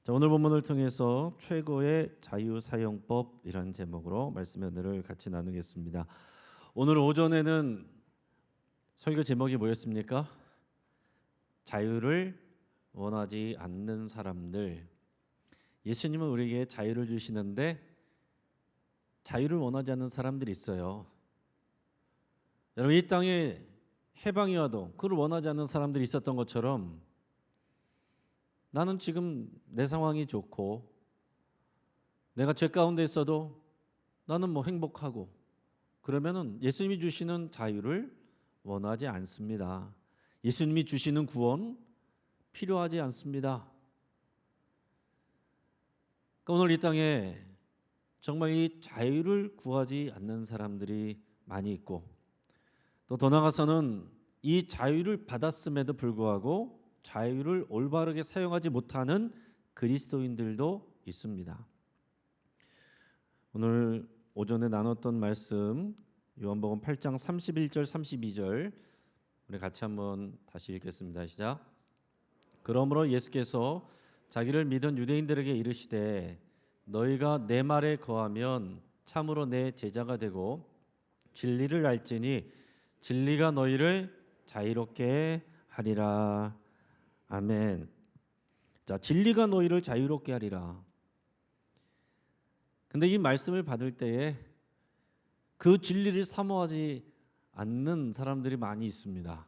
자, 오늘 본문을 통해서 최고의 자유사용법이라는 제목으로 말씀의 은혜를 같이 나누겠습니다. 오늘 오전에는 설교 제목이 뭐였습니까? 자유를 원하지 않는 사람들. 예수님은 우리에게 자유를 주시는데 자유를 원하지 않는 사람들이 있어요. 여러분, 이 땅에 해방이 와도 그걸 원하지 않는 사람들이 있었던 것처럼 나는 지금 내 상황이 좋고 내가 죄 가운데 있어도 나는 행복하고 그러면은 예수님이 주시는 자유를 원하지 않습니다. 예수님이 주시는 구원 필요하지 않습니다. 그러니까 오늘 이 땅에 정말 이 자유를 구하지 않는 사람들이 많이 있고 또 더 나아가서는 이 자유를 받았음에도 불구하고 자유를 올바르게 사용하지 못하는 그리스도인들도 있습니다. 오늘 오전에 나눴던 말씀 요한복음 8장 31절 32절 우리 같이 한번 다시 읽겠습니다. 시작. 그러므로 예수께서 자기를 믿은 유대인들에게 이르시되 너희가 내 말에 거하면 참으로 내 제자가 되고 진리를 알지니 진리가 너희를 자유롭게 하리라. 아멘. 자, 진리가 너희를 자유롭게 하리라. 근데 이 말씀을 받을 때에 그 진리를 사모하지 않는 사람들이 많이 있습니다.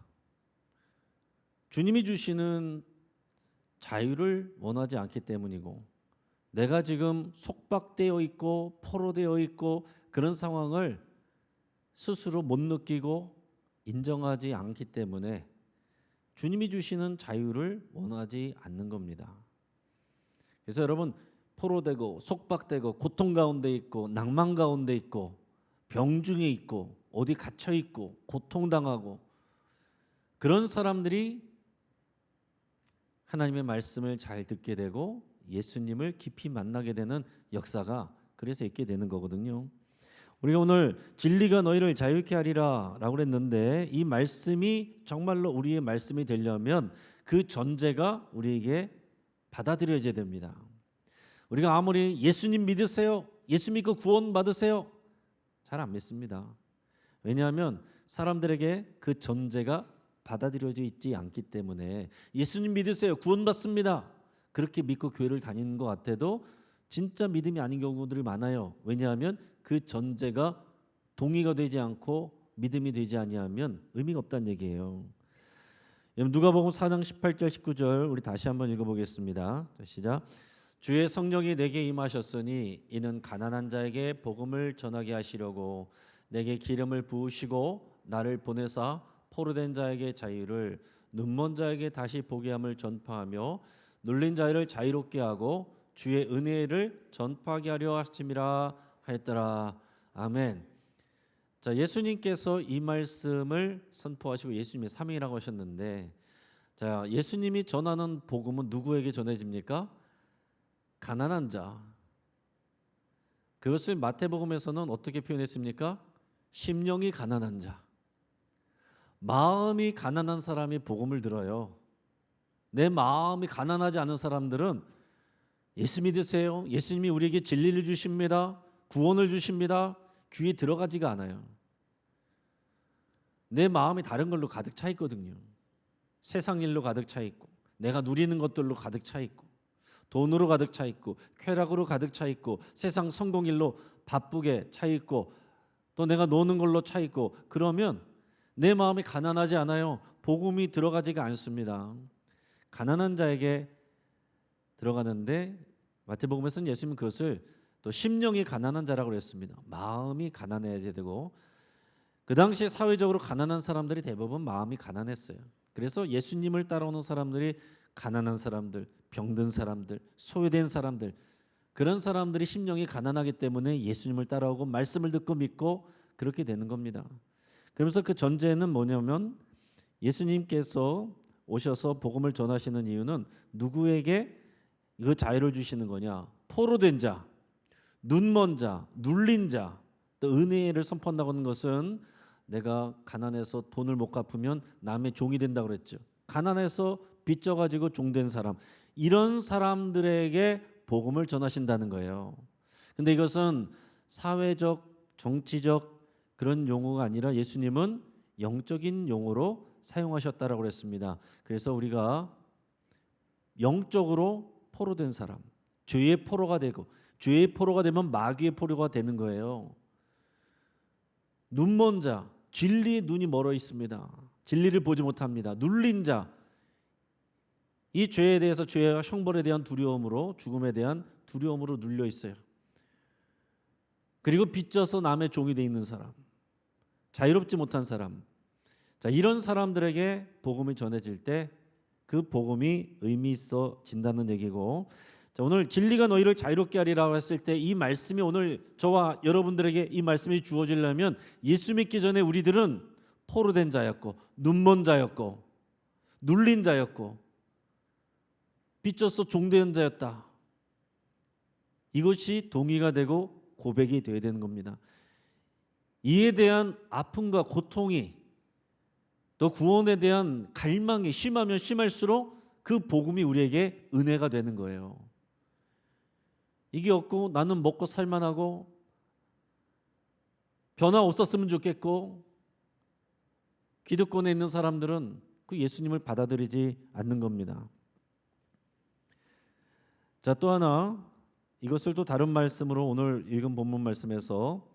주님이 주시는 자유를 원하지 않기 때문이고 내가 지금 속박되어 있고 포로되어 있고 그런 상황을 스스로 못 느끼고 인정하지 않기 때문에 주님이 주시는 자유를 원하지 않는 겁니다. 그래서 여러분, 포로되고 속박되고 고통 가운데 있고 낭만 가운데 있고 병 중에 있고 어디 갇혀 있고 고통당하고 그런 사람들이 하나님의 말씀을 잘 듣게 되고 예수님을 깊이 만나게 되는 역사가 그래서 있게 되는 거거든요. 우리가 오늘 진리가 너희를 자유케 하리라 라고 그랬는데 이 말씀이 정말로 우리의 말씀이 되려면 그 전제가 우리에게 받아들여져야 됩니다. 우리가 아무리 예수님 믿으세요, 예수 믿고 구원 받으세요, 잘 안 믿습니다. 왜냐하면 사람들에게 그 전제가 받아들여져 있지 않기 때문에 예수님 믿으세요, 구원 받습니다, 그렇게 믿고 교회를 다니는 것 같아도 진짜 믿음이 아닌 경우들이 많아요. 왜냐하면 그 전제가 동의가 되지 않고 믿음이 되지 아니하면 의미가 없다는 얘기예요. 누가복음 4장 18절 19절 우리 다시 한번 읽어보겠습니다. 시작. 주의 성령이 내게 임하셨으니 이는 가난한 자에게 복음을 전하게 하시려고 내게 기름을 부으시고 나를 보내사 포로된 자에게 자유를 눈먼 자에게 다시 보게 함을 전파하며 눌린 자를 자유롭게 하고 주의 은혜를 전파하게 하려 하심이라 하였더라. 아멘. 자, 예수님께서 이 말씀을 선포하시고 예수님이 삼위라고 하셨는데, 자, 예수님이 전하는 복음은 누구에게 전해집니까? 가난한 자. 그것을 마태복음에서는 어떻게 표현했습니까? 심령이 가난한 자. 마음이 가난한 사람이 복음을 들어요. 내 마음이 가난하지 않은 사람들은 예수 믿으세요, 예수님이 우리에게 진리를 주십니다, 구원을 주십니다, 귀에 들어가지가 않아요. 내 마음이 다른 걸로 가득 차 있거든요. 세상 일로 가득 차 있고 내가 누리는 것들로 가득 차 있고 돈으로 가득 차 있고 쾌락으로 가득 차 있고 세상 성공 일로 바쁘게 차 있고 또 내가 노는 걸로 차 있고 그러면 내 마음이 가난하지 않아요. 복음이 들어가지가 않습니다. 가난한 자에게 들어가는데 마태복음에서는 예수님은 그것을 또 심령이 가난한 자라고 그랬습니다. 마음이 가난해야 되고 그 당시에 사회적으로 가난한 사람들이 대부분 마음이 가난했어요. 그래서 예수님을 따라오는 사람들이 가난한 사람들, 병든 사람들, 소외된 사람들, 그런 사람들이 심령이 가난하기 때문에 예수님을 따라오고 말씀을 듣고 믿고 그렇게 되는 겁니다. 그러면서 그 전제는 뭐냐면 예수님께서 오셔서 복음을 전하시는 이유는 누구에게 그 자유를 주시는 거냐? 포로된 자, 눈먼 자, 눌린 자, 또 은혜를 선포한다고 하는 것은 내가 가난해서 돈을 못 갚으면 남의 종이 된다고 그랬죠. 가난해서 빚져가지고 종된 사람, 이런 사람들에게 복음을 전하신다는 거예요. 근데 이것은 사회적, 정치적 그런 용어가 아니라 예수님은 영적인 용어로 사용하셨다라고 그랬습니다. 그래서 우리가 영적으로 포로된 사람, 죄의 포로가 되고, 죄의 포로가 되면 마귀의 포로가 되는 거예요. 눈먼 자, 진리의 눈이 멀어 있습니다. 진리를 보지 못합니다. 눌린 자, 이 죄에 대해서, 죄와 형벌에 대한 두려움으로, 죽음에 대한 두려움으로 눌려 있어요. 그리고 빚져서 남의 종이 돼 있는 사람, 자유롭지 못한 사람, 자, 이런 사람들에게 복음이 전해질 때 그 복음이 의미 있어진다는 얘기고, 자, 오늘 진리가 너희를 자유롭게 하리라고 했을 때 이 말씀이 오늘 저와 여러분들에게 이 말씀이 주어지려면 예수 믿기 전에 우리들은 포로된 자였고, 눈먼 자였고, 눌린 자였고, 빚져서 종된 자였다. 이것이 동의가 되고 고백이 되어야 되는 겁니다. 이에 대한 아픔과 고통이, 또 구원에 대한 갈망이 심하면 심할수록 그 복음이 우리에게 은혜가 되는 거예요. 이게 없고 나는 먹고 살만하고 변화 없었으면 좋겠고, 기득권에 있는 사람들은 그 예수님을 받아들이지 않는 겁니다. 자, 또 하나, 이것을 또 다른 말씀으로 오늘 읽은 본문 말씀에서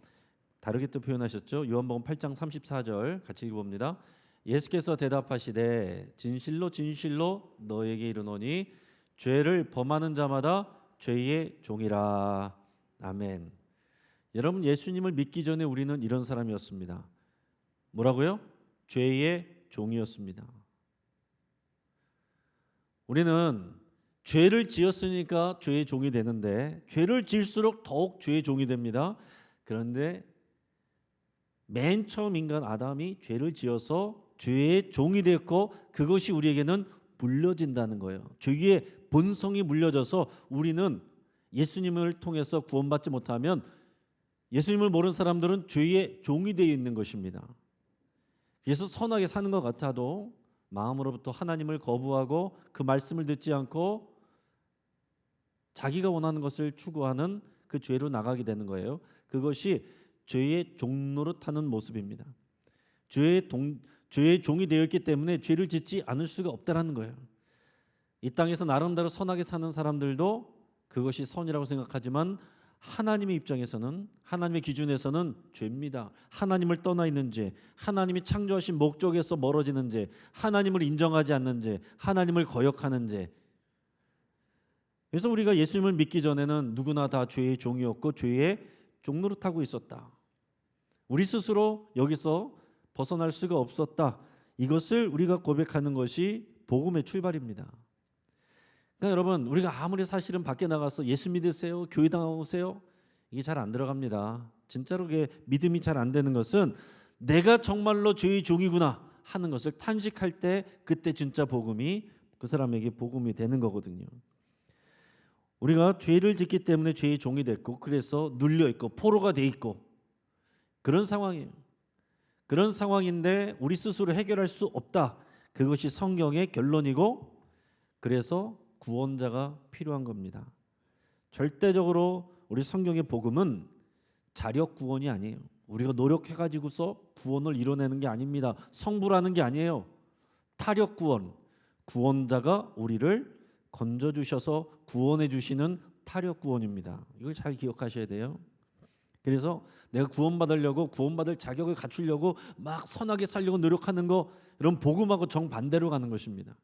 다르게 또 표현하셨죠. 요한복음 8장 34절 같이 읽어봅니다. 예수께서 대답하시되 진실로 진실로 너에게 이르노니 죄를 범하는 자마다 죄의 종이라. 아멘. 여러분, 예수님을 믿기 전에 우리는 이런 사람이었습니다. 뭐라고요? 죄의 종이었습니다. 우리는 죄를 지었으니까 죄의 종이 되는데, 죄를 지을수록 더욱 죄의 종이 됩니다. 그런데 맨 처음 인간 아담이 죄를 지어서 죄의 종이 됐고, 그것이 우리에게는 물려진다는 거예요. 죄의 본성이 물려져서 우리는 예수님을 통해서 구원받지 못하면, 예수님을 모르는 사람들은 죄의 종이 되어 있는 것입니다. 그래서 선하게 사는 것 같아도 마음으로부터 하나님을 거부하고 그 말씀을 듣지 않고 자기가 원하는 것을 추구하는 그 죄로 나가게 되는 거예요. 그것이 죄의 종노릇하는 모습입니다. 죄의 종이 되어 있기 때문에 죄를 짓지 않을 수가 없다라는 거예요. 이 땅에서 나름대로 선하게 사는 사람들도 그것이 선이라고 생각하지만, 하나님의 입장에서는, 하나님의 기준에서는 죄입니다. 하나님을 떠나 있는 죄, 하나님이 창조하신 목적에서 멀어지는 죄, 하나님을 인정하지 않는 죄, 하나님을 거역하는 죄. 그래서 우리가 예수님을 믿기 전에는 누구나 다 죄의 종이었고 죄의 종노릇하고 있었다. 우리 스스로 여기서 벗어날 수가 없었다. 이것을 우리가 고백하는 것이 복음의 출발입니다. 그러니까 여러분, 우리가 아무리 사실은 밖에 나가서 예수 믿으세요, 교회 나오세요, 이게 잘 안 들어갑니다. 진짜로 믿음이 잘 안 되는 것은 내가 정말로 죄의 종이구나 하는 것을 탄식할 때, 그때 진짜 복음이 그 사람에게 복음이 되는 거거든요. 우리가 죄를 짓기 때문에 죄의 종이 됐고, 그래서 눌려 있고 포로가 돼 있고, 그런 상황이에요. 그런 상황인데 우리 스스로 해결할 수 없다. 그것이 성경의 결론이고, 그래서 구원자가 필요한 겁니다. 절대적으로 우리 성경의 복음은 자력 구원이 아니에요. 우리가 노력해가지고서 구원을 이뤄내는 게 아닙니다. 성불하는 게 아니에요. 타력 구원, 구원자가 우리를 건져주셔서 구원해 주시는 타력 구원입니다. 이걸 잘 기억하셔야 돼요. 그래서 내가 구원받으려고, 구원받을 자격을 갖추려고 막 선하게 살려고 노력하는 거, 이런 복음하고 정반대로 가는 것입니다.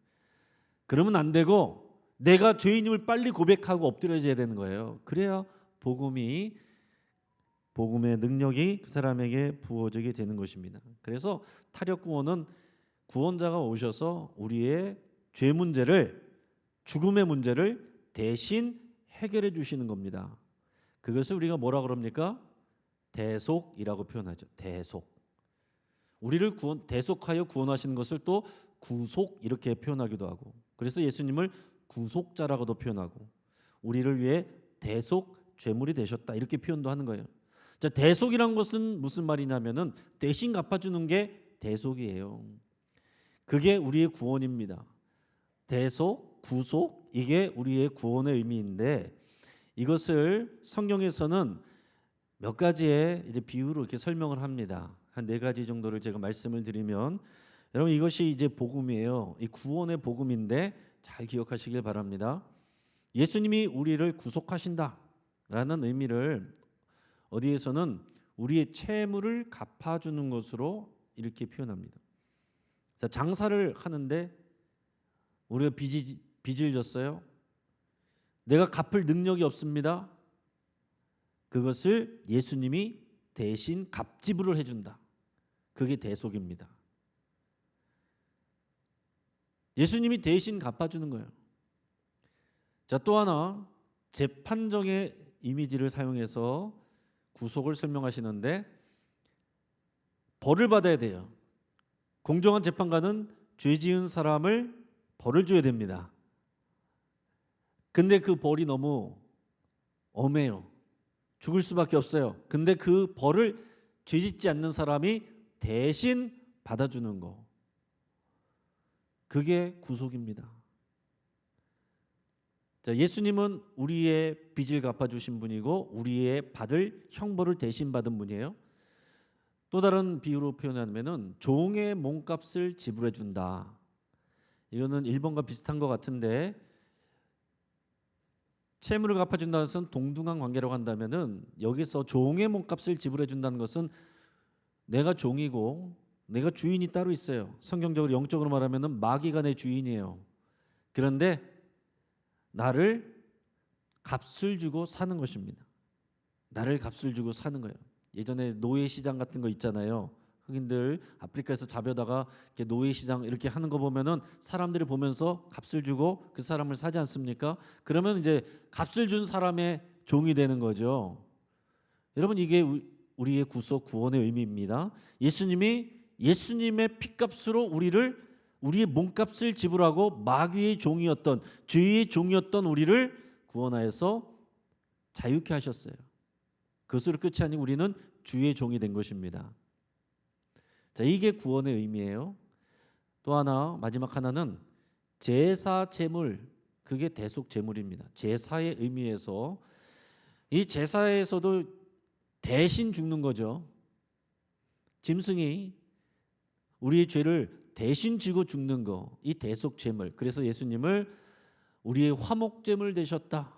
그러면 안 되고 내가 죄인임을 빨리 고백하고 엎드려져야 되는 거예요. 그래야 복음의 능력이 그 사람에게 부어지게 되는 것입니다. 그래서 타력 구원은 구원자가 오셔서 우리의 죄 문제를, 죽음의 문제를 대신 해결해 주시는 겁니다. 그것을 우리가 뭐라 그럽니까? 대속이라고 표현하죠. 대속. 우리를 대속하여 구원하시는 것을 또 구속 이렇게 표현하기도 하고, 그래서 예수님을 구속자라고도 표현하고, 우리를 위해 대속 죄물이 되셨다 이렇게 표현도 하는 거예요. 자, 대속이란 것은 무슨 말이냐면은 대신 갚아주는 게 대속이에요. 그게 우리의 구원입니다. 대속, 구속 이게 우리의 구원의 의미인데 이것을 성경에서는 몇 가지의 이제 비유로 이렇게 설명을 합니다. 한 4가지 정도를 제가 말씀을 드리면 여러분 이것이 이제 복음이에요. 이 구원의 복음인데 잘 기억하시길 바랍니다. 예수님이 우리를 구속하신다라는 의미를 어디에서는 우리의 채무를 갚아주는 것으로 이렇게 표현합니다. 자, 장사를 하는데 우리가 빚을 졌어요. 내가 갚을 능력이 없습니다. 그것을 예수님이 대신 갚지불을 해준다. 그게 대속입니다. 예수님이 대신 갚아주는 거예요. 자, 또 하나 재판정의 이미지를 사용해서 구속을 설명하시는데 벌을 받아야 돼요. 공정한 재판관은 죄 지은 사람을 벌을 줘야 됩니다. 근데 그 벌이 너무 엄해요. 죽을 수밖에 없어요. 근데 그 벌을 죄 짓지 않는 사람이 대신 받아주는 거. 그게 구속입니다. 자, 예수님은 우리의 빚을 갚아주신 분이고 우리의 받을 형벌을 대신 받은 분이에요. 또 다른 비유로 표현하면은 종의 몸값을 지불해 준다. 이거는 1번과 비슷한 것 같은데 채무를 갚아준다는 것은 동등한 관계라고 한다면은 여기서 종의 몸값을 지불해 준다는 것은 내가 종이고 내가 주인이 따로 있어요. 성경적으로 영적으로 말하면은 마귀가 내 주인이에요. 그런데 나를 값을 주고 사는 것입니다. 나를 값을 주고 사는 거예요. 예전에 노예 시장 같은 거 있잖아요. 흑인들 아프리카에서 잡혀다가 이렇게 노예 시장 이렇게 하는 거 보면은 사람들이 보면서 값을 주고 그 사람을 사지 않습니까? 그러면 이제 값을 준 사람의 종이 되는 거죠. 여러분 이게 우리의 구속 구원의 의미입니다. 예수님의 피값으로 우리의 몸값을 지불하고 마귀의 종이었던 죄의 종이었던 우리를 구원하여서 자유케 하셨어요. 그것으로 끝이 아니고 우리는 주의 종이 된 것입니다. 자, 이게 구원의 의미예요. 또 하나 마지막 하나는 제사 제물, 그게 대속 제물입니다. 제사의 의미에서 이 제사에서도 대신 죽는 거죠. 짐승이 우리의 죄를 대신 지고 죽는 거, 이 대속 제물. 그래서 예수님을 우리의 화목 제물 되셨다.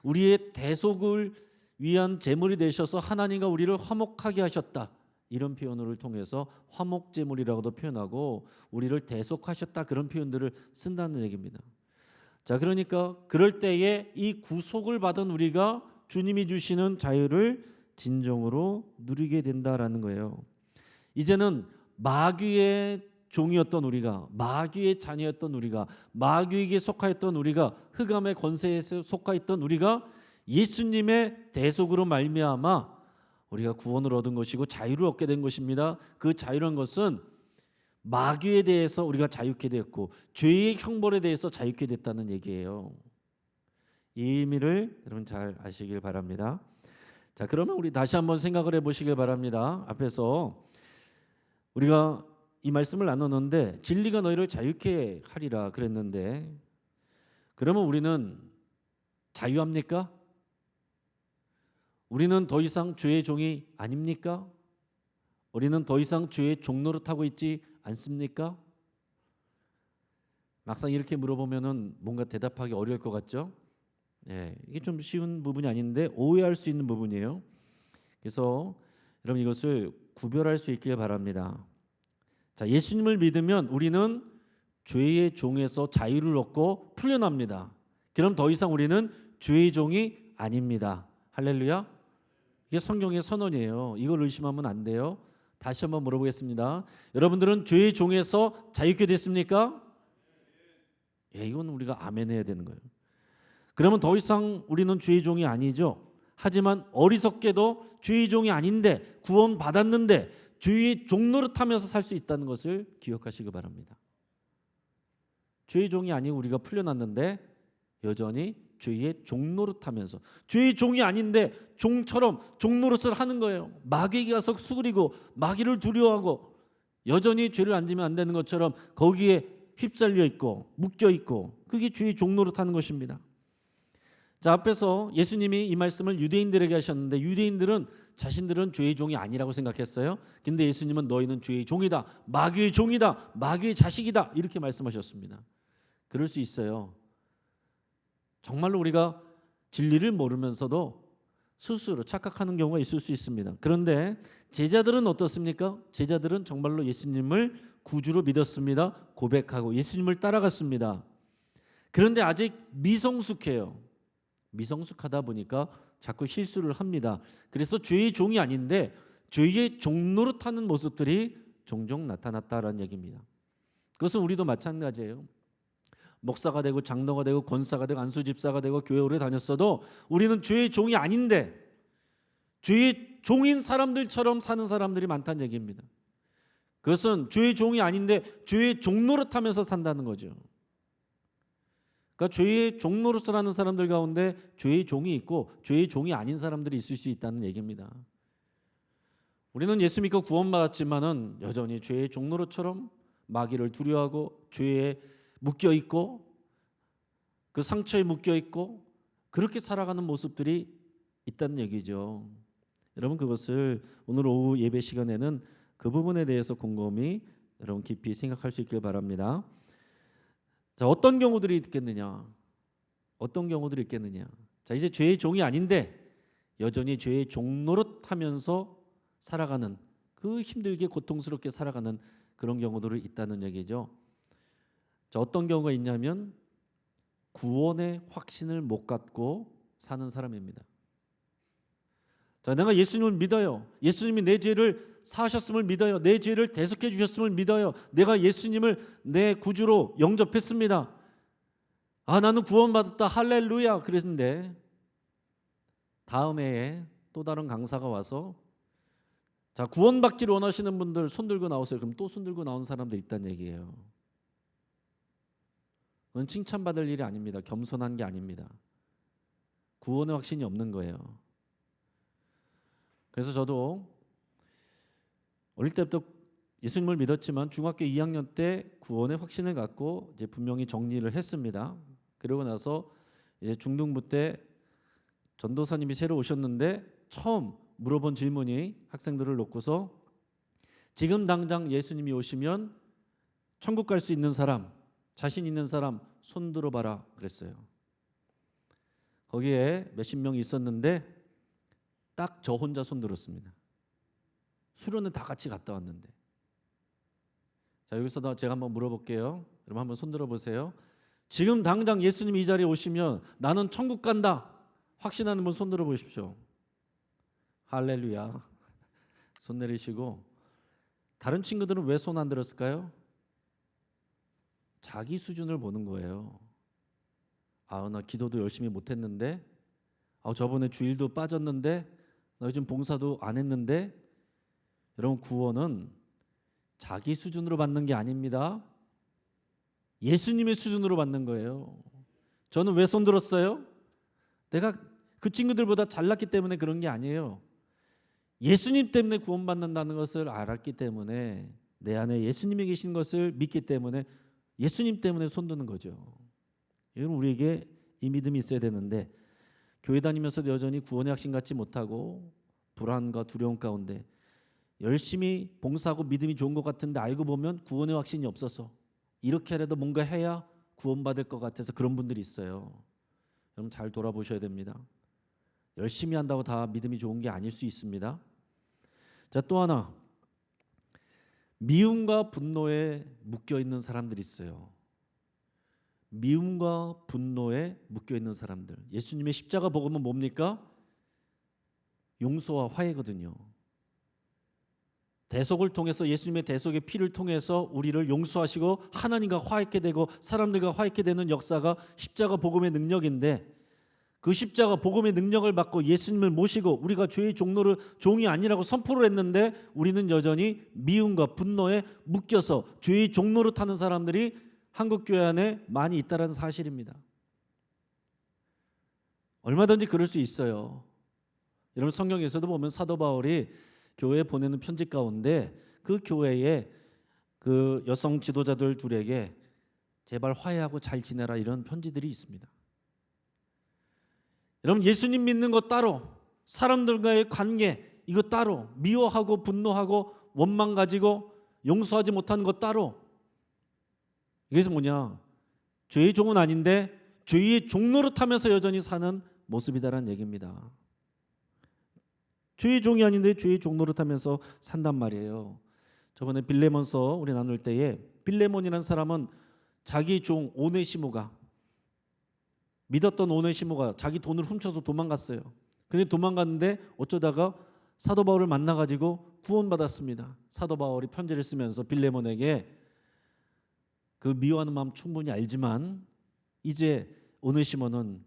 우리의 대속을 위한 제물이 되셔서 하나님과 우리를 화목하게 하셨다. 이런 표현을 통해서 화목 제물이라고도 표현하고 우리를 대속하셨다 그런 표현들을 쓴다는 얘기입니다. 자, 그러니까 그럴 때에 이 구속을 받은 우리가 주님이 주시는 자유를 진정으로 누리게 된다라는 거예요. 이제는 마귀의 종이었던 우리가, 마귀의 자녀였던 우리가, 마귀에게 속하였던 우리가, 흑암의 권세에 속하였던 우리가 예수님의 대속으로 말미암아 우리가 구원을 얻은 것이고 자유를 얻게 된 것입니다. 그 자유란 것은 마귀에 대해서 우리가 자유케 되었고 죄의 형벌에 대해서 자유케 됐다는 얘기예요. 이 의미를 여러분 잘 아시길 바랍니다. 자, 그러면 우리 다시 한번 생각을 해보시길 바랍니다. 앞에서 우리가 이 말씀을 나눴는데 진리가 너희를 자유케 하리라 그랬는데 그러면 우리는 자유합니까? 우리는 더 이상 죄의 종이 아닙니까? 우리는 더 이상 죄의 종노릇하고 있지 않습니까? 막상 이렇게 물어보면은 뭔가 대답하기 어려울 것 같죠? 이게 좀 쉬운 부분이 아닌데 오해할 수 있는 부분이에요. 그래서 여러분 이것을 구별할 수 있길 바랍니다. 자, 예수님을 믿으면 우리는 죄의 종에서 자유를 얻고 풀려납니다. 그럼 더 이상 우리는 죄의 종이 아닙니다. 할렐루야. 이게 성경의 선언이에요. 이걸 의심하면 안 돼요. 다시 한번 물어보겠습니다. 여러분들은 죄의 종에서 자유케 됐습니까? 이건 우리가 아멘 해야 되는 거예요. 그러면 더 이상 우리는 죄의 종이 아니죠. 하지만 어리석게도 죄의 종이 아닌데 구원 받았는데 죄의 종노릇하면서 살 수 있다는 것을 기억하시기 바랍니다. 죄의 종이 아니고 우리가 풀려났는데 여전히 죄의 종노릇하면서 죄의 종이 아닌데 종처럼 종노릇을 하는 거예요. 마귀에게 가서 수그리고 마귀를 두려워하고 여전히 죄를 안 지면 안 되는 것처럼 거기에 휩쓸려 있고 묶여 있고 그게 죄의 종로릇 하는 것입니다. 자, 앞에서 예수님이 이 말씀을 유대인들에게 하셨는데 유대인들은 자신들은 죄의 종이 아니라고 생각했어요. 근데 예수님은 너희는 죄의 종이다, 마귀의 종이다, 마귀의 자식이다 이렇게 말씀하셨습니다. 그럴 수 있어요. 정말로 우리가 진리를 모르면서도 스스로 착각하는 경우가 있을 수 있습니다. 그런데 제자들은 어떻습니까? 제자들은 정말로 예수님을 구주로 믿었습니다. 고백하고 예수님을 따라갔습니다. 그런데 아직 미성숙해요. 미성숙하다 보니까 자꾸 실수를 합니다. 그래서 죄의 종이 아닌데 죄의 종노릇하는 모습들이 종종 나타났다라는 얘기입니다. 그것은 우리도 마찬가지예요. 목사가 되고 장로가 되고 권사가 되고 안수집사가 되고 교회 오래 다녔어도 우리는 죄의 종이 아닌데 죄의 종인 사람들처럼 사는 사람들이 많다는 얘기입니다. 그것은 죄의 종이 아닌데 죄의 종노릇하면서 산다는 거죠. 그러니까 죄의 종노릇을 하는 사람들 가운데 죄의 종이 있고 죄의 종이 아닌 사람들이 있을 수 있다는 얘기입니다. 우리는 예수 믿고 구원받았지만은 여전히 죄의 종노릇처럼 마귀를 두려워하고 죄에 묶여 있고 그 상처에 묶여 있고 그렇게 살아가는 모습들이 있다는 얘기죠. 여러분 그것을 오늘 오후 예배 시간에는 그 부분에 대해서 곰곰이 여러분 깊이 생각할 수 있길 바랍니다. 자, 어떤 경우들이 있겠느냐? 어떤 경우들이 있겠느냐? 자, 이제 죄의 종이 아닌데 여전히 죄의 종노릇하면서 살아가는 그 힘들게 고통스럽게 살아가는 그런 경우들이 있다는 얘기죠. 자, 어떤 경우가 있냐면 구원의 확신을 못 갖고 사는 사람입니다. 자, 내가 예수님을 믿어요. 예수님이 내 죄를 사하셨음을 믿어요. 내 죄를 대속해 주셨음을 믿어요. 내가 예수님을 내 구주로 영접했습니다. 아, 나는 구원받았다. 할렐루야. 그랬는데 다음 해에 또 다른 강사가 와서 자, 구원받기를 원하시는 분들 손 들고 나오세요. 그럼 또 손 들고 나오는 사람들 있다는 얘기예요. 그건 칭찬받을 일이 아닙니다. 겸손한 게 아닙니다. 구원의 확신이 없는 거예요. 그래서 저도 어릴 때부터 예수님을 믿었지만 중학교 2학년 때 구원의 확신을 갖고 이제 분명히 정리를 했습니다. 그러고 나서 이제 중등부 때 전도사님이 새로 오셨는데 처음 물어본 질문이 학생들을 놓고서 지금 당장 예수님이 오시면 천국 갈 수 있는 사람, 자신 있는 사람 손 들어봐라 그랬어요. 거기에 몇십 명이 있었는데 딱 저 혼자 손 들었습니다. 수련은 다 같이 갔다 왔는데. 자, 여기서 제가 한번 물어볼게요. 여러분 한번 손 들어보세요. 지금 당장 예수님이 이 자리에 오시면 나는 천국 간다 확신하는 분 손 들어보십시오. 할렐루야. 손 내리시고. 다른 친구들은 왜 손 안 들었을까요? 자기 수준을 보는 거예요. 아, 나 기도도 열심히 못했는데, 아, 저번에 주일도 빠졌는데, 나 요즘 봉사도 안 했는데. 여러분 구원은 자기 수준으로 받는 게 아닙니다. 예수님의 수준으로 받는 거예요. 저는 왜 손 들었어요? 내가 그 친구들보다 잘났기 때문에 그런 게 아니에요. 예수님 때문에 구원받는다는 것을 알았기 때문에 내 안에 예수님이 계신 것을 믿기 때문에 예수님 때문에 손 드는 거죠. 여러분 우리에게 이 믿음이 있어야 되는데 교회 다니면서도 여전히 구원의 확신 갖지 못하고 불안과 두려움 가운데 열심히 봉사하고 믿음이 좋은 것 같은데 알고 보면 구원의 확신이 없어서 이렇게라도 뭔가 해야 구원받을 것 같아서 그런 분들이 있어요. 여러분 잘 돌아보셔야 됩니다. 열심히 한다고 다 믿음이 좋은 게 아닐 수 있습니다. 자, 또 하나 미움과 분노에 묶여 있는 사람들이 있어요. 미움과 분노에 묶여 있는 사람들. 예수님의 십자가 복음은 뭡니까? 용서와 화해거든요. 대속을 통해서 예수님의 대속의 피를 통해서 우리를 용서하시고 하나님과 화해케 되고 사람들과 화해케 되는 역사가 십자가 복음의 능력인데 그 십자가 복음의 능력을 받고 예수님을 모시고 우리가 죄의 종로를 종이 아니라고 선포를 했는데 우리는 여전히 미움과 분노에 묶여서 죄의 종로를 타는 사람들이 한국교회 안에 많이 있다는 사실입니다. 얼마든지 그럴 수 있어요. 여러분 성경에서도 보면 사도 바울이 교회에 보내는 편지 가운데 그 교회에 그 여성 지도자들 둘에게 제발 화해하고 잘 지내라 이런 편지들이 있습니다. 여러분 예수님 믿는 거 따로, 사람들과의 관계 이거 따로, 미워하고 분노하고 원망 가지고 용서하지 못하는 거 따로. 이게 뭐냐? 죄의 종은 아닌데 죄의 종노릇하면서 여전히 사는 모습이다라는 얘기입니다. 죄의 종이 아닌데 죄의 종노릇하면서 산단 말이에요. 저번에 빌레몬서 우리 나눌 때에 빌레몬이라는 사람은 자기 종 오네시모가, 믿었던 오네시모가 자기 돈을 훔쳐서 도망갔어요. 근데 도망갔는데 어쩌다가 사도 바울을 만나가지고 구원받았습니다. 사도 바울이 편지를 쓰면서 빌레몬에게 그 미워하는 마음 충분히 알지만 이제 오네시모는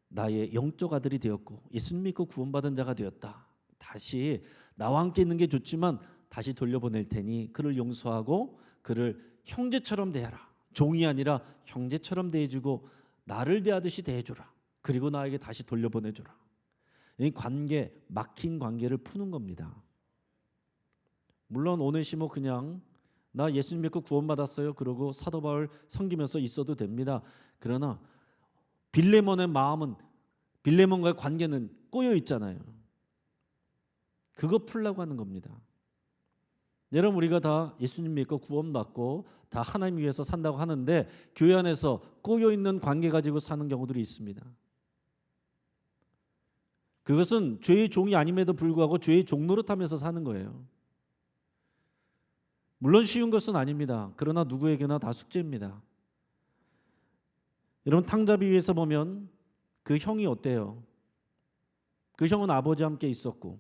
나의 영적 아들이 되었고 예수님 믿고 구원받은 자가 되었다. 다시 나와 함께 있는 게 좋지만 다시 돌려보낼 테니 그를 용서하고 그를 형제처럼 대하라. 종이 아니라 형제처럼 대해주고 나를 대하듯이 대해줘라. 그리고 나에게 다시 돌려보내줘라. 이 관계, 막힌 관계를 푸는 겁니다. 물론 오네시모 그냥 나 예수님 믿고 구원받았어요. 그러고 사도 바울 섬기면서 있어도 됩니다. 그러나 빌레몬의 마음은, 빌레몬과의 관계는 꼬여 있잖아요. 그거 풀려고 하는 겁니다. 여러분 우리가 다 예수님 믿고 구원받고 다 하나님 위해서 산다고 하는데 교회 안에서 꼬여 있는 관계 가지고 사는 경우들이 있습니다. 그것은 죄의 종이 아님에도 불구하고 죄의 종노릇하면서 사는 거예요. 물론 쉬운 것은 아닙니다. 그러나 누구에게나 다 숙제입니다. 여러분 탕자비 위에서 보면 그 형이 어때요? 그 형은 아버지와 함께 있었고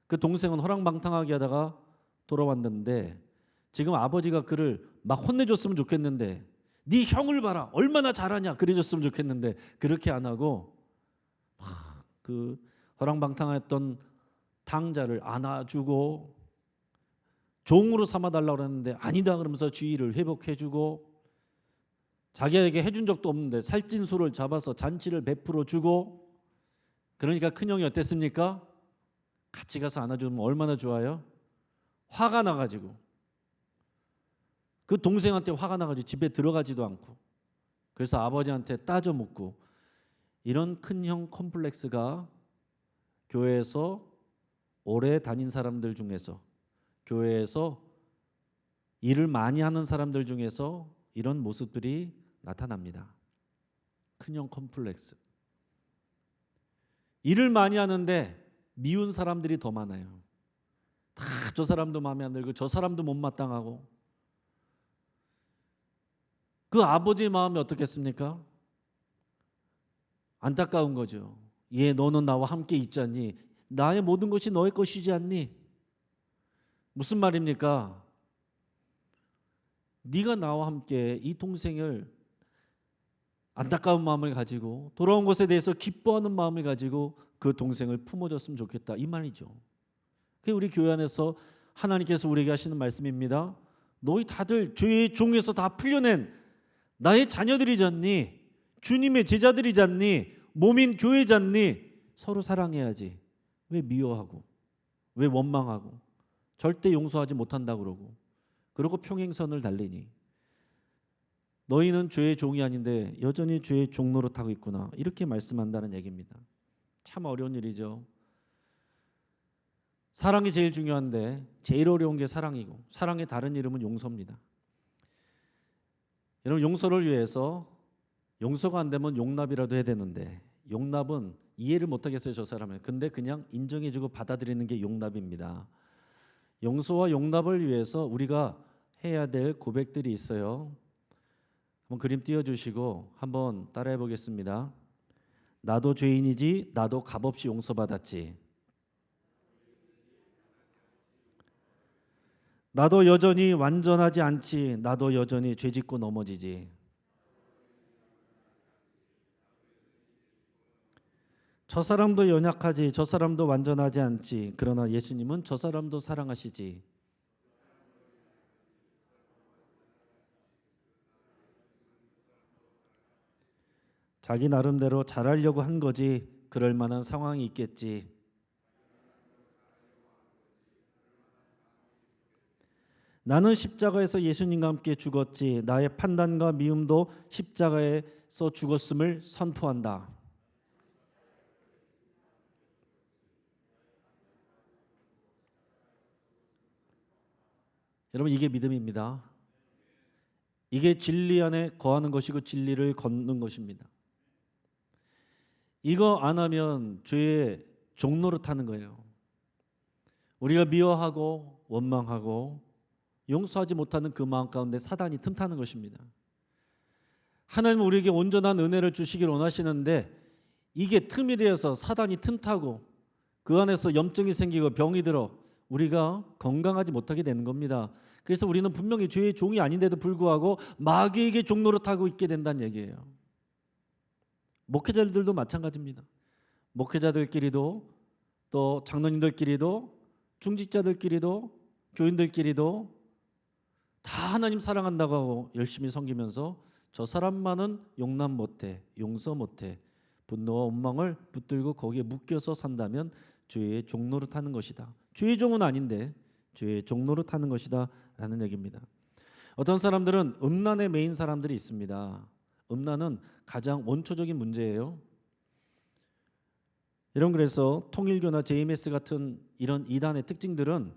그 동생은 허랑방탕하게 하다가 돌아왔는데 지금 아버지가 그를 막 혼내줬으면 좋겠는데 네 형을 봐라 얼마나 잘하냐 그래줬으면 좋겠는데 그렇게 안 하고 막 그 허랑방탕했던 탕자를 안아주고 종으로 삼아달라고 했는데 아니다 그러면서 지위를 회복해주고 자기에게 해준 적도 없는데 살찐 소를 잡아서 잔치를 베풀어주고 그러니까 큰형이 어땠습니까? 같이 가서 안아주면 얼마나 좋아요? 화가 나가지고 그 동생한테 화가 나가지고 집에 들어가지도 않고 그래서 아버지한테 따져 묻고 이런 큰형 컴플렉스가 교회에서 오래 다닌 사람들 중에서 교회에서 일을 많이 하는 사람들 중에서 이런 모습들이 나타납니다. 큰형 컴플렉스. 일을 많이 하는데 미운 사람들이 더 많아요. 다 저 사람도 마음에 안 들고 저 사람도 못마땅하고 그 아버지의 마음이 어떻겠습니까? 안타까운 거죠. 예, 너는 나와 함께 있잖니. 나의 모든 것이 너의 것이지 않니? 무슨 말입니까? 네가 나와 함께 이 동생을 안타까운 마음을 가지고 돌아온 것에 대해서 기뻐하는 마음을 가지고 그 동생을 품어줬으면 좋겠다 이 말이죠. 그게 우리 교회 안에서 하나님께서 우리에게 하시는 말씀입니다. 너희 다들 죄의 종에서 다 풀려낸 나의 자녀들이잖니, 주님의 제자들이잖니, 몸인 교회잖니. 서로 사랑해야지. 왜 미워하고 왜 원망하고 절대 용서하지 못한다고 그러고 평행선을 달리니 너희는 죄의 종이 아닌데 여전히 죄의 종노릇하고 있구나 이렇게 말씀한다는 얘기입니다. 참 어려운 일이죠. 사랑이 제일 중요한데 제일 어려운 게 사랑이고 사랑의 다른 이름은 용서입니다. 여러분 용서를 위해서 용서가 안 되면 용납이라도 해야 되는데 용납은 이해를 못하겠어요 저 사람을. 근데 그냥 인정해주고 받아들이는 게 용납입니다. 용서와 용납을 위해서 우리가 해야 될 고백들이 있어요. 한번 그림 띄워주시고 한번 따라해 보겠습니다. 나도 죄인이지 나도 값없이 용서받았지. 나도 여전히 완전하지 않지. 나도 여전히 죄짓고 넘어지지. 저 사람도 연약하지. 저 사람도 완전하지 않지. 그러나 예수님은 저 사람도 사랑하시지. 자기 나름대로 잘하려고 한 거지. 그럴 만한 상황이 있겠지. 나는 십자가에서 예수님과 함께 죽었지. 나의 판단과 미움도 십자가에서 죽었음을 선포한다. 여러분, 이게 믿음입니다. 이게 진리 안에 거하는 것이고 진리를 걷는 것입니다. 이거 안 하면 죄의 종로를 타는 거예요. 우리가 미워하고 원망하고 용서하지 못하는 그 마음 가운데 사단이 틈타는 것입니다. 하나님은 우리에게 온전한 은혜를 주시길 원하시는데 이게 틈이 되어서 사단이 틈타고 그 안에서 염증이 생기고 병이 들어 우리가 건강하지 못하게 되는 겁니다. 그래서 우리는 분명히 죄의 종이 아닌데도 불구하고 마귀에게 종노릇하고 있게 된다는 얘기예요. 목회자들도 마찬가지입니다. 목회자들끼리도 또 장로님들끼리도 중직자들끼리도 교인들끼리도 다 하나님 사랑한다고 하고 열심히 섬기면서 저 사람만은 용납 못해, 용서 못해, 분노와 원망을 붙들고 거기에 묶여서 산다면 죄의 종노릇 하는 것이다. 죄의 종은 아닌데 죄의 종노릇 하는 것이다 라는 얘기입니다. 어떤 사람들은 음란에 매인 사람들이 있습니다. 음란은 가장 원초적인 문제예요. 이런 그래서 통일교나 JMS 같은 이런 이단의 특징들은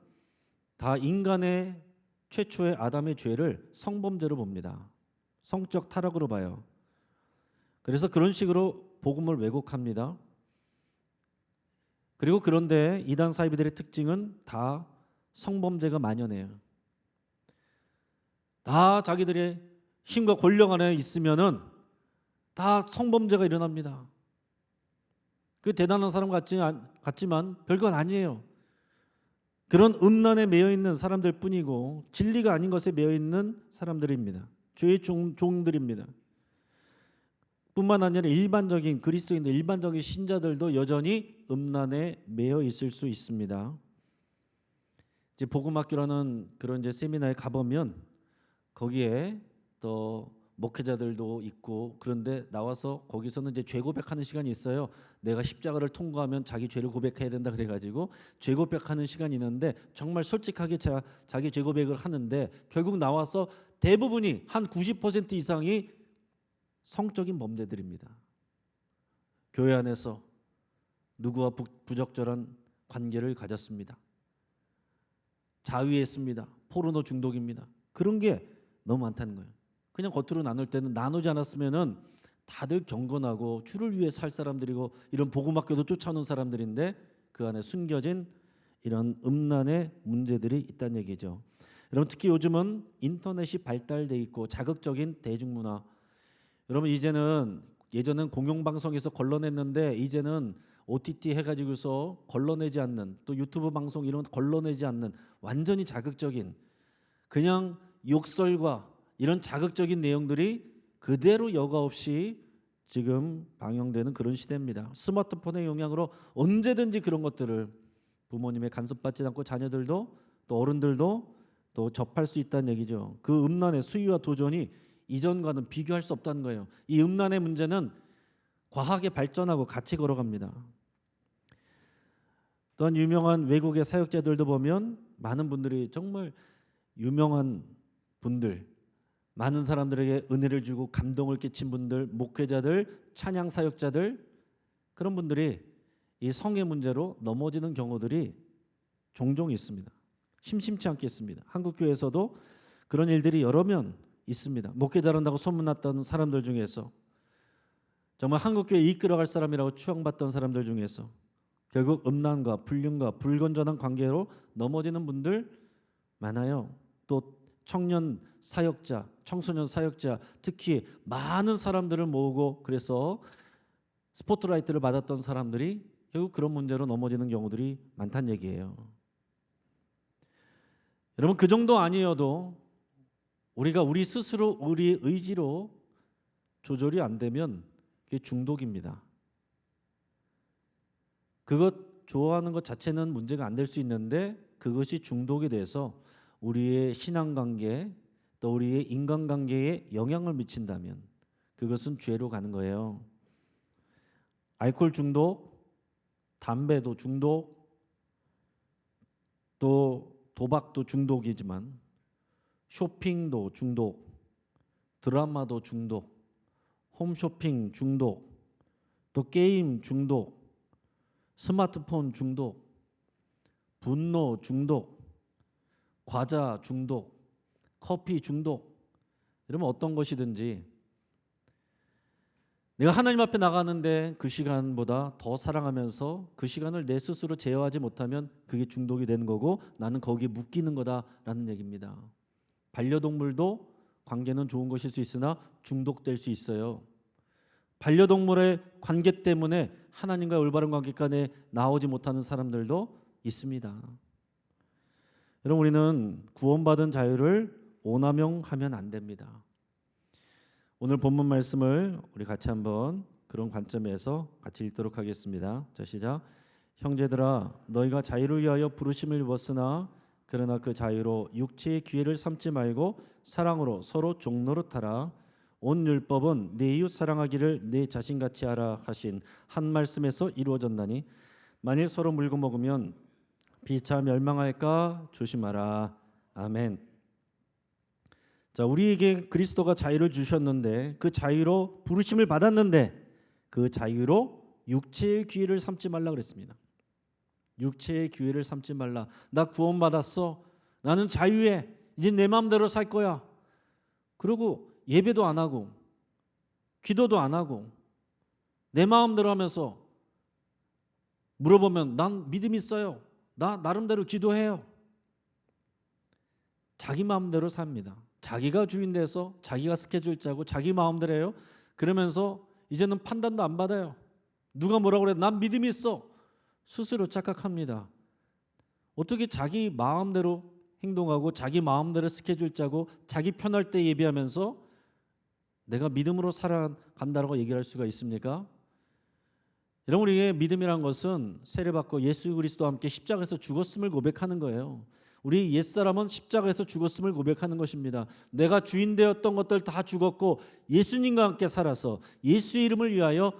다 인간의 최초의 아담의 죄를 성범죄로 봅니다. 성적 타락으로 봐요. 그래서 그런 식으로 복음을 왜곡합니다. 그리고 그런데 이단 사이비들의 특징은 다 성범죄가 만연해요. 다 자기들의 힘과 권력 안에 있으면은 다 성범죄가 일어납니다. 그 대단한 사람 같지만 별건 아니에요. 그런 음란에 매여 있는 사람들 뿐이고 진리가 아닌 것에 매여 있는 사람들입니다. 죄의 종들입니다. 뿐만 아니라 일반적인 그리스도인들, 일반적인 신자들도 여전히 음란에 매여 있을 수 있습니다. 이제 복음학교라는 그런 이제 세미나에 가보면 거기에 또 목회자들도 있고 그런데 나와서 거기서는 이제 죄 고백하는 시간이 있어요. 내가 십자가를 통과하면 자기 죄를 고백해야 된다 그래가지고 죄 고백하는 시간이 있는데 정말 솔직하게 자기 죄 고백을 하는데 결국 나와서 대부분이 한 90% 이상이 성적인 범죄들입니다. 교회 안에서 누구와 부적절한 관계를 가졌습니다. 자위했습니다. 포르노 중독입니다. 그런 게 너무 많다는 거예요. 그냥 겉으로 나눌 때는 나누지 않았으면은 다들 경건하고 주를 위해 살 사람들이고 이런 복음학교도 쫓아오는 사람들인데 그 안에 숨겨진 이런 음란의 문제들이 있다는 얘기죠. 여러분 특히 요즘은 인터넷이 발달돼 있고 자극적인 대중문화. 여러분 이제는 예전엔 공영방송에서 걸러냈는데 이제는 OTT 해가지고서 걸러내지 않는 또 유튜브 방송 이런 거 걸러내지 않는 완전히 자극적인 그냥 욕설과 이런 자극적인 내용들이 그대로 여과 없이 지금 방영되는 그런 시대입니다. 스마트폰의 영향으로 언제든지 그런 것들을 부모님의 간섭받지 않고 자녀들도 또 어른들도 또 접할 수 있다는 얘기죠. 그 음란의 수위와 도전이 이전과는 비교할 수 없다는 거예요. 이 음란의 문제는 과학에 발전하고 같이 걸어갑니다. 또한 유명한 외국의 사역자들도 보면 많은 분들이 정말 유명한 분들, 많은 사람들에게 은혜를 주고 감동을 끼친 분들, 목회자들, 찬양 사역자들 그런 분들이 이 성의 문제로 넘어지는 경우들이 종종 있습니다. 심심치 않게 있습니다. 한국 교회에서도 그런 일들이 여러 명 있습니다. 목회 잘한다고 소문났던 사람들 중에서 정말 한국 교회 이끌어갈 사람이라고 추앙받던 사람들 중에서 결국 음란과 불륜과 불건전한 관계로 넘어지는 분들 많아요. 또 청년 사역자, 청소년 사역자 특히 많은 사람들을 모으고 그래서 스포트라이트를 받았던 사람들이 결국 그런 문제로 넘어지는 경우들이 많다는 얘기예요. 여러분 그 정도 아니어도 우리가 우리 스스로 우리 의지로 조절이 안 되면 그게 중독입니다. 그것 좋아하는 것 자체는 문제가 안 될 수 있는데 그것이 중독이 돼서 우리의 신앙관계 또 우리의 인간관계에 영향을 미친다면 그것은 죄로 가는 거예요. 알코올 중독, 담배도 중독, 또 도박도 중독이지만 쇼핑도 중독, 드라마도 중독, 홈쇼핑 중독, 또 게임 중독, 스마트폰 중독, 분노 중독, 과자 중독, 커피 중독. 이러면 어떤 것이든지 내가 하나님 앞에 나가는데 그 시간보다 더 사랑하면서 그 시간을 내 스스로 제어하지 못하면 그게 중독이 되는 거고 나는 거기에 묶이는 거다라는 얘기입니다. 반려동물도 관계는 좋은 것일 수 있으나 중독될 수 있어요. 반려동물의 관계 때문에 하나님과 올바른 관계까지 나오지 못하는 사람들도 있습니다. 여러분, 우리는 구원받은 자유를 오남용하면 안 됩니다. 오늘 본문 말씀을 우리 같이 한번 그런 관점에서 같이 읽도록 하겠습니다. 자, 시작. 형제들아, 너희가 자유를 위하여 부르심을 입었으나 그러나 그 자유로 육체의 기회를 삼지 말고 사랑으로 서로 종노릇하라. 온 율법은 네 이웃 사랑하기를 네 자신같이 하라 하신 한 말씀에서 이루어졌나니 만일 서로 물고 먹으면 피차 멸망할까 조심하라. 아멘. 자, 우리에게 그리스도가 자유를 주셨는데 그 자유로 부르심을 받았는데 그 자유로 육체의 기회를 삼지 말라 그랬습니다. 육체의 기회를 삼지 말라. 나 구원받았어. 나는 자유해. 이제 내 마음대로 살 거야. 그리고 예배도 안 하고 기도도 안 하고 내 마음대로 하면서 물어보면 난 믿음 있어요. 나 나름대로 기도해요. 자기 마음대로 삽니다. 자기가 주인 돼서 자기가 스케줄 짜고 자기 마음대로 해요. 그러면서 이제는 판단도 안 받아요. 누가 뭐라고 그래도 난 믿음이 있어. 스스로 착각합니다. 어떻게 자기 마음대로 행동하고 자기 마음대로 스케줄 짜고 자기 편할 때 예배하면서 내가 믿음으로 살아간다고 얘기할 수가 있습니까? 여러분, 우리의 믿음이란 것은 세례받고 예수 그리스도와 함께 십자가에서 죽었음을 고백하는 거예요. 우리 옛사람은 십자가에서 죽었음을 고백하는 것입니다. 내가 주인 되었던 것들 다 죽었고 예수님과 함께 살아서 예수의 이름을 위하여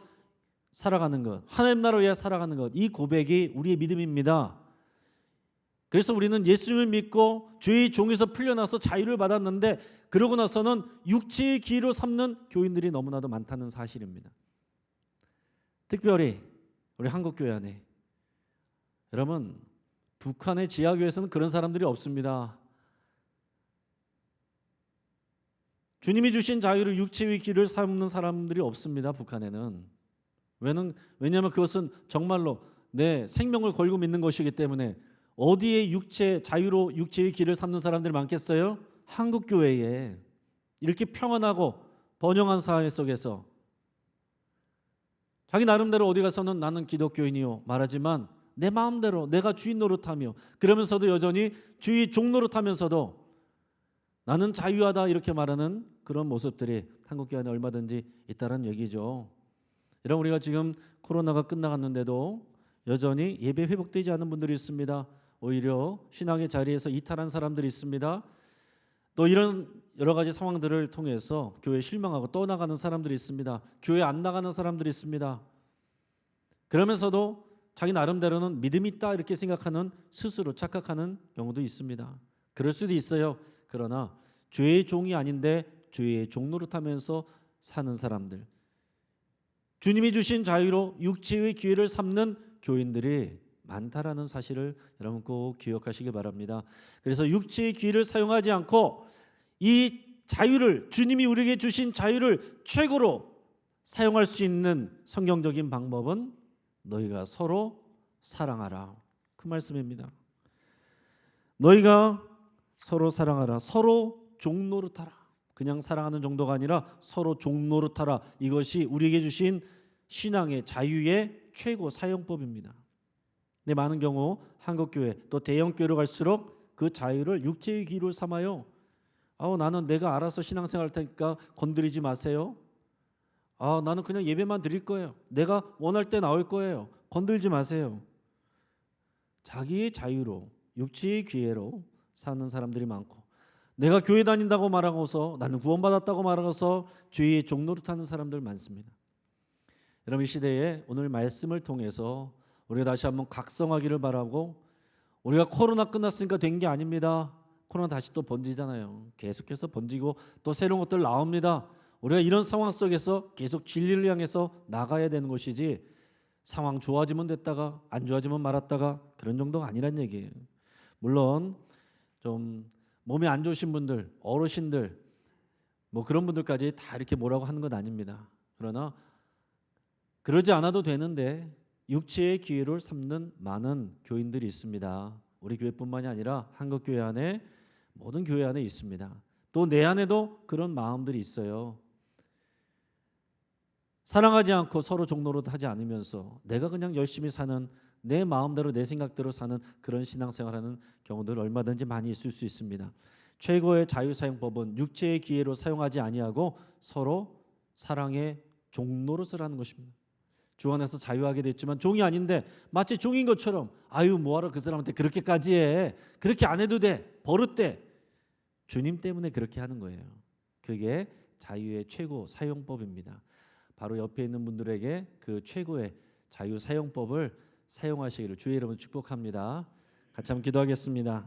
살아가는 것, 하나님 나라를 위하여 살아가는 것, 이 고백이 우리의 믿음입니다. 그래서 우리는 예수님을 믿고 죄의 종에서 풀려나서 자유를 받았는데 그러고 나서는 육체의 기회로 삼는 교인들이 너무나도 많다는 사실입니다. 특별히 우리 한국교회 안에 여러분, 북한의 지하교회에서는 그런 사람들이 없습니다. 주님이 주신 자유를 육체의 길을 삼는 사람들이 없습니다. 북한에는. 왜냐하면 그것은 정말로 내 생명을 걸고 믿는 것이기 때문에. 어디에 자유로 육체의 길을 삼는 사람들이 많겠어요? 한국교회에. 이렇게 평안하고 번영한 사회 속에서 자기 나름대로 어디 가서는 나는 기독교인이요 말하지만 내 마음대로 내가 주인 노릇하며 그러면서도 여전히 주의 종 노릇하면서도 나는 자유하다 이렇게 말하는 그런 모습들이 한국교회 안에 얼마든지 있다는 얘기죠. 여러분, 우리가 지금 코로나가 끝나갔는데도 여전히 예배 회복되지 않은 분들이 있습니다. 오히려 신앙의 자리에서 이탈한 사람들이 있습니다. 또 이런 여러 가지 상황들을 통해서 교회에 실망하고 떠나가는 사람들이 있습니다. 교회 안 나가는 사람들이 있습니다. 그러면서도 자기 나름대로는 믿음이 있다 이렇게 생각하는, 스스로 착각하는 경우도 있습니다. 그럴 수도 있어요. 그러나 죄의 종이 아닌데 죄의 종 노릇하면서 사는 사람들, 주님이 주신 자유로 육체의 기회를 삼는 교인들이 많다라는 사실을 여러분 꼭 기억하시기 바랍니다. 그래서 육체의 기회를 사용하지 않고 이 자유를, 주님이 우리에게 주신 자유를 최고로 사용할 수 있는 성경적인 방법은 너희가 서로 사랑하라, 그 말씀입니다. 너희가 서로 사랑하라, 서로 종노릇하라. 그냥 사랑하는 정도가 아니라 서로 종노릇하라. 이것이 우리에게 주신 신앙의 자유의 최고 사용법입니다. 근데 많은 경우 한국교회 또 대형교회로 갈수록 그 자유를 육체의 기로 삼아요. 나는 내가 알아서 신앙생활 할 테니까 건드리지 마세요. 나는 그냥 예배만 드릴 거예요. 내가 원할 때 나올 거예요. 건들지 마세요. 자기의 자유로, 육체의 기회로 사는 사람들이 많고, 내가 교회 다닌다고 말하고서, 나는 구원받았다고 말하고서 죄의 종노릇하는 사람들 많습니다. 여러분, 이 시대에 오늘 말씀을 통해서 우리가 다시 한번 각성하기를 바라고, 우리가 코로나 끝났으니까 된 게 아닙니다. 코로나 다시 또 번지잖아요. 계속해서 번지고 또 새로운 것들 나옵니다. 우리가 이런 상황 속에서 계속 진리를 향해서 나가야 되는 것이지 상황 좋아지면 됐다가 안 좋아지면 말았다가 그런 정도가 아니란 얘기예요. 물론 좀 몸이 안 좋으신 분들, 어르신들 뭐 그런 분들까지 다 이렇게 뭐라고 하는 건 아닙니다. 그러나 그러지 않아도 되는데 육체의 기회를 삼는 많은 교인들이 있습니다. 우리 교회뿐만이 아니라 한국교회 안에 모든 교회 안에 있습니다. 또 내 안에도 그런 마음들이 있어요. 사랑하지 않고 서로 종노릇 하지 않으면서 내가 그냥 열심히 사는 내 마음대로 내 생각대로 사는 그런 신앙생활하는 경우들 얼마든지 많이 있을 수 있습니다. 최고의 자유사용법은 육체의 기회로 사용하지 아니하고 서로 사랑의 종노릇을 하는 것입니다. 주 안에서 자유하게 됐지만 종이 아닌데 마치 종인 것처럼 아유 뭐하러 그 사람한테 그렇게까지 해. 그렇게 안 해도 돼. 버릇돼. 주님 때문에 그렇게 하는 거예요. 그게 자유의 최고 사용법입니다. 바로 옆에 있는 분들에게 그 최고의 자유 사용법을 사용하시기를 주의 이름으로 축복합니다. 같이 한번 기도하겠습니다.